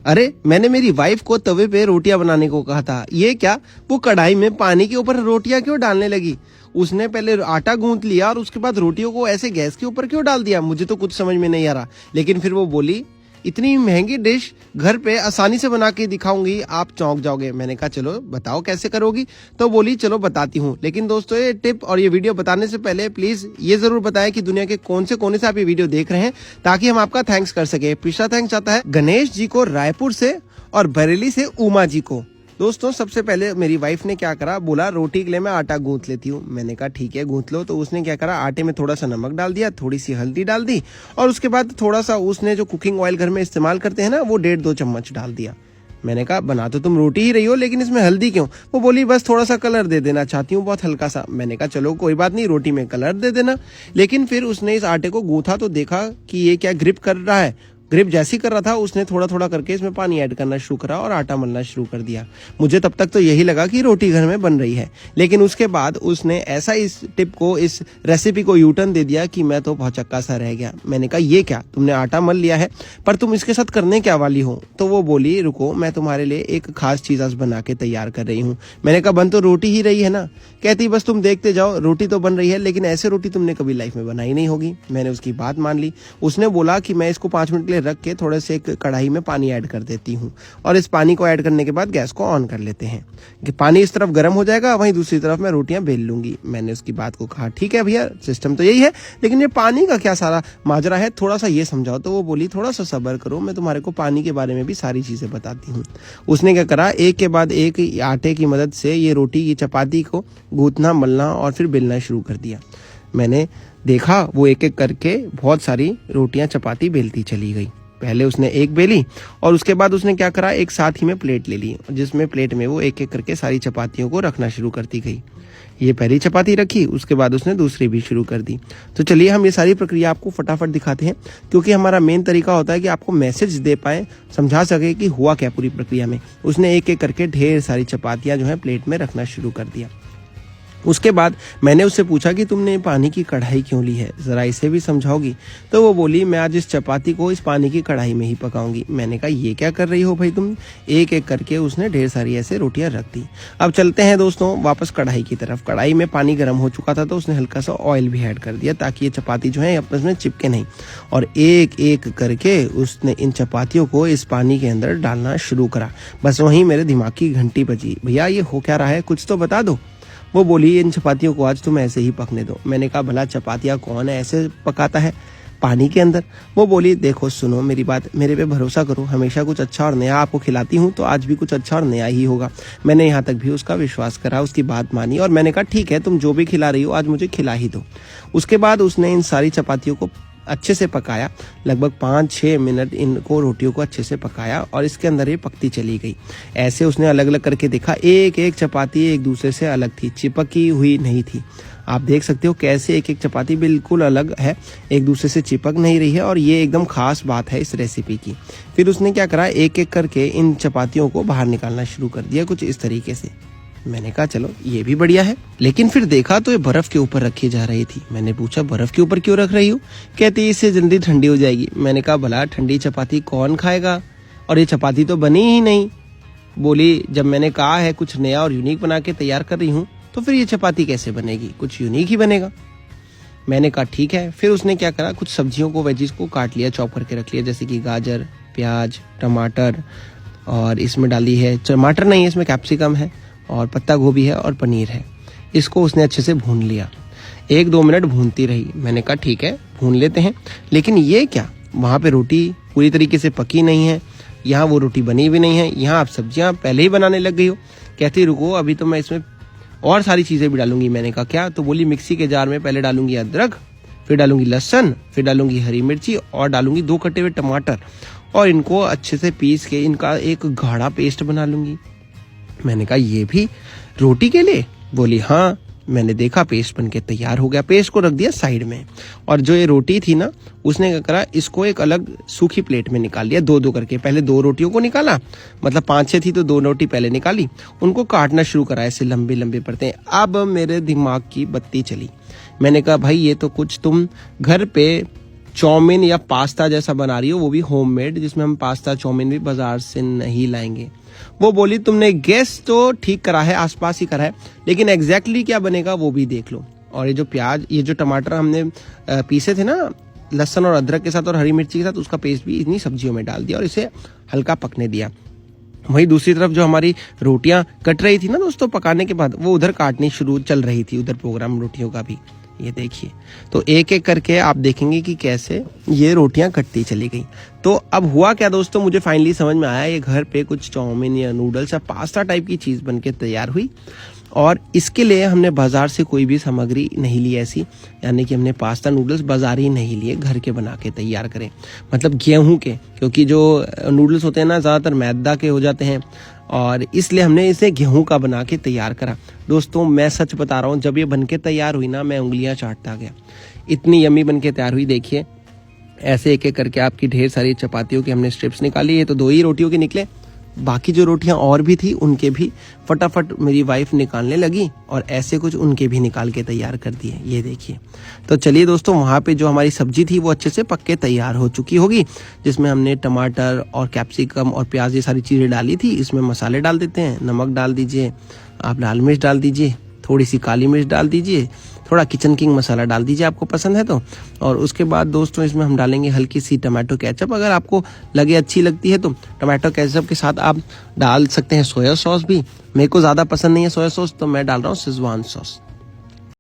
अरे मैंने मेरी वाइफ को तवे पे रोटियां बनाने को कहा था, ये क्या वो कढ़ाई में पानी के ऊपर रोटियां क्यों डालने लगी? उसने पहले आटा गूंथ लिया और उसके बाद रोटियों को ऐसे गैस के ऊपर क्यों डाल दिया? मुझे तो कुछ समझ में नहीं आ रहा। लेकिन फिर वो बोली इतनी महंगी डिश घर पे आसानी से बना के दिखाऊंगी, आप चौंक जाओगे। मैंने कहा चलो बताओ कैसे करोगी? तो बोली चलो बताती हूँ। लेकिन दोस्तों ये टिप और ये वीडियो बताने से पहले प्लीज ये जरूर बताएं कि दुनिया के कौन से कोने से आप ये वीडियो देख रहे हैं, ताकि हम आपका थैंक्स कर सके। पिछला थैंक्स आता है गणेश जी को रायपुर से और बरेली से उमा जी को। दोस्तों सबसे पहले मेरी वाइफ ने क्या करा, बोला रोटी के लिए मैं आटा गूंथ लेती हूँ। मैंने कहा ठीक है गूंथ लो। तो उसने क्या करा, आटे में थोड़ा सा नमक डाल दिया, थोड़ी सी हल्दी डाल दी और उसके बाद थोड़ा सा उसने जो कुकिंग ऑयल घर में इस्तेमाल करते हैं ना, वो 1.5-2 चम्मच डाल दिया। मैंने कहा बना तो तुम रोटी ही रही हो, लेकिन इसमें हल्दी क्यों? वो बोली बस थोड़ा सा कलर दे देना चाहती हूँ, बहुत हल्का सा। मैंने कहा चलो कोई बात नहीं, रोटी में कलर दे देना। लेकिन फिर उसने इस आटे को गूंथा तो देखा कि ये क्या ग्रिप कर रहा है। ग्रिप जैसी कर रहा था, उसने थोड़ा थोड़ा करके इसमें पानी ऐड करना शुरू करा और आटा मलना शुरू कर दिया। मुझे तब तक तो यही लगा कि रोटी घर में बन रही है। लेकिन उसके बाद उसने ऐसा इस टिप को, इस रेसिपी को यूटर्न दे दिया कि मैं तो भौचक्का सा रह गया। मैंने कहा ये क्या, तुमने आटा मल लिया है पर तुम इसके साथ करने क्या वाली हो? तो वो बोली रुको, मैं तुम्हारे लिए एक खास चीज आज बना के तैयार कर रही हूँ। मैंने कहा बन तो रोटी ही रही है ना। कहती बस तुम देखते जाओ, रोटी तो बन रही है लेकिन ऐसे रोटी तुमने कभी लाइफ में बनाई नहीं होगी। मैंने उसकी बात मान ली। उसने बोला कि मैं इसको 5 मिनट के लिए रख के थोड़े से एक कढ़ाई में पानी ऐड कर देती हूँ और इस पानी को ऐड करने के बाद गैस को ऑन कर लेते हैं कि पानी इस तरफ गर्म हो जाएगा, वहीं दूसरी तरफ मैं रोटियां बेल लूंगी। मैंने उसकी बात को कहा ठीक है भैया, सिस्टम तो यही है, लेकिन ये पानी का क्या सारा माजरा है, थोड़ा सा ये समझाओ। तो वो बोली थोड़ा सा सब्र करो, मैं तुम्हारे को पानी के बारे में भी सारी चीजें बताती हूँ। उसने क्या करा, एक के बाद एक आटे की मदद से ये रोटी की चपाती को गूंथना, मलना और फिर बेलना शुरू कर दिया। मैंने देखा वो एक एक करके बहुत सारी रोटियां चपाती बेलती चली गई। पहले उसने एक बेली और उसके बाद उसने क्या करा, एक साथ ही में प्लेट ले ली, जिसमें प्लेट में वो एक एक करके सारी चपातियों को रखना शुरू करती गई। ये पहली चपाती रखी, उसके बाद उसने दूसरी भी शुरू कर दी। तो चलिए हम ये सारी प्रक्रिया आपको फटाफट दिखाते हैं, क्योंकि हमारा मेन तरीका होता है कि आपको मैसेज दे पाए, समझा सके कि हुआ क्या पूरी प्रक्रिया में। उसने एक एक करके ढेर सारी चपातियां जो है प्लेट में रखना शुरू कर दिया। उसके बाद मैंने उससे पूछा कि तुमने पानी की कढ़ाई क्यों ली है, जरा इसे भी समझाओगी? तो वो बोली मैं आज इस चपाती को इस पानी की कढ़ाई में ही पकाऊंगी। मैंने कहा ये क्या कर रही हो भाई तुम? एक एक करके उसने ढेर सारी ऐसे रोटियां रख दी। अब चलते हैं दोस्तों वापस कढ़ाई की तरफ। कढ़ाई में पानी गर्म हो चुका था तो उसने हल्का सा ऑयल भी ऐड कर दिया, ताकि ये चपाती जो है आपस में चिपके नहीं। और एक एक करके उसने इन चपातियों को इस पानी के अंदर डालना शुरू करा। बस वहीं मेरे दिमाग की घंटी बजी, भैया ये हो क्या रहा है, कुछ तो बता दो। वो बोली इन चपातियों को आज तुम ऐसे ही पकने दो। मैंने कहा भला चपातियां कौन है ऐसे पकाता है पानी के अंदर? वो बोली देखो सुनो मेरी बात, मेरे पे भरोसा करो, हमेशा कुछ अच्छा और नया आपको खिलाती हूँ तो आज भी कुछ अच्छा और नया ही होगा। मैंने यहाँ तक भी उसका विश्वास करा, उसकी बात मानी और मैंने कहा ठीक है तुम जो भी खिला रही हो आज मुझे खिला ही दो। उसके बाद उसने इन सारी चपातियों को अच्छे से पकाया, लगभग 5-6 मिनट इनको रोटियों को अच्छे से पकाया और इसके अंदर ये पकती चली गई। ऐसे उसने अलग अलग करके देखा, एक एक चपाती एक दूसरे से अलग थी, चिपकी हुई नहीं थी। आप देख सकते हो कैसे एक एक चपाती बिल्कुल अलग है, एक दूसरे से चिपक नहीं रही है और ये एकदम खास बात है इस रेसिपी की। फिर उसने क्या करा, एक एक करके इन चपातियों को बाहर निकालना शुरू कर दिया कुछ इस तरीके से। मैंने कहा चलो ये भी बढ़िया है। लेकिन फिर देखा तो ये बर्फ के ऊपर रखी जा रही थी। मैंने पूछा बर्फ के ऊपर क्यों रख रही हो? कहती इससे जल्दी ठंडी हो जाएगी। मैंने कहा भला ठंडी चपाती कौन खाएगा, और ये चपाती तो बनी ही नहीं। बोली जब मैंने कहा है कुछ नया और यूनिक बना के तैयार कर रही हूँ तो फिर ये चपाती कैसे बनेगी, कुछ यूनिक ही बनेगा। मैंने कहा ठीक है। फिर उसने क्या करा, कुछ सब्जियों को, वेजिस को काट लिया, चॉप करके रख लिया, जैसे कि गाजर, प्याज, टमाटर, और इसमें डाली है टमाटर नहीं, इसमें कैप्सिकम है और पत्ता गोभी है और पनीर है। इसको उसने अच्छे से भून लिया, 1-2 मिनट भूनती रही। मैंने कहा ठीक है भून लेते हैं। लेकिन ये क्या, वहाँ पे रोटी पूरी तरीके से पकी नहीं है, यहाँ वो रोटी बनी भी नहीं है, यहाँ आप सब्जियाँ पहले ही बनाने लग गई हो। कहती रुको अभी तो मैं इसमें और सारी चीज़ें भी डालूंगी। मैंने कहा क्या? तो बोली मिक्सी के जार में पहले डालूंगी अदरक, फिर डालूंगी लहसुन, फिर डालूंगी हरी मिर्ची और डालूंगी 2 कटे हुए टमाटर और इनको अच्छे से पीस के इनका एक गाढ़ा पेस्ट बना लूंगी। मैंने कहा ये भी रोटी के लिए? बोली हाँ। मैंने देखा पेस्ट बन के तैयार हो गया, पेस्ट को रख दिया साइड में। और जो ये रोटी थी ना, उसने क्या करा, इसको एक अलग सूखी प्लेट में निकाल लिया, 2-2 करके। पहले 2 रोटियों को निकाला, मतलब 5-6 थी तो 2 रोटी पहले निकाली, उनको काटना शुरू करा ऐसे लंबे लंबे परतें। अब मेरे दिमाग की बत्ती चली। मैंने कहा भाई ये तो कुछ तुम घर पे चाउमीन या पास्ता जैसा बना रही हो, वो भी होममेड, जिसमें हम पास्ता चाउमीन भी बाजार से नहीं लाएंगे। वो बोली तुमने गेस तो ठीक करा है, आसपास ही करा है, लेकिन एग्जैक्टली क्या बनेगा वो भी देख लो। और ये जो प्याज, ये जो टमाटर हमने पीसे थे ना लहसुन और अदरक के साथ और हरी मिर्ची के साथ, उसका पेस्ट भी इन्हीं सब्जियों में डाल दिया और इसे हल्का पकने दिया। वहीं दूसरी तरफ जो हमारी रोटियां कट रही थी ना दोस्तों पकाने के बाद, वो उधर काटनी शुरू चल रही थी, उधर प्रोग्राम रोटियों का भी। ये देखिए, तो एक एक करके आप देखेंगे कि कैसे ये रोटियां कटती चली गई। तो अब हुआ क्या दोस्तों, मुझे फाइनली समझ में आया, ये घर पे कुछ चाउमीन या नूडल्स या पास्ता टाइप की चीज़ बनके तैयार हुई। और इसके लिए हमने बाजार से कोई भी सामग्री नहीं ली ऐसी, यानी कि हमने पास्ता नूडल्स बाजारी नहीं लिए, घर के बना के तैयार करें, मतलब गेहूं के, क्योंकि जो नूडल्स होते हैं ना ज़्यादातर मैदा के हो जाते हैं, और इसलिए हमने इसे गेहूं का बना के तैयार करा। दोस्तों मैं सच बता रहा हूँ, जब ये बन के तैयार हुई ना, मैं उंगलियां चाटता गया, इतनी यम्मी बन के तैयार हुई। देखिए ऐसे एक एक करके आपकी ढेर सारी चपातियों की हमने स्ट्रिप्स निकाली। ये तो 2 ही रोटियों के निकले, बाकी जो रोटियां और भी थी उनके भी फटाफट मेरी वाइफ निकालने लगी, और ऐसे कुछ उनके भी निकाल के तैयार कर दिए। ये देखिए, तो चलिए दोस्तों, वहाँ पे जो हमारी सब्जी थी वो अच्छे से पक के तैयार हो चुकी होगी, जिसमें हमने टमाटर और कैप्सिकम और प्याज ये सारी चीज़ें डाली थी। इसमें मसाले डाल देते हैं, नमक डाल दीजिए, आप लाल मिर्च डाल दीजिए, थोड़ी सी काली मिर्च डाल दीजिए, थोड़ा किचन किंग मसाला डाल दीजिए आपको पसंद है तो। और उसके बाद दोस्तों इसमें हम डालेंगे हल्की सी टमाटो केचप, अगर आपको लगे अच्छी लगती है तो टमाटो केचप के साथ आप डाल सकते हैं सोया सॉस भी। मेरे को ज़्यादा पसंद नहीं है सोया सॉस, तो मैं डाल रहा हूँ शेजवान सॉस।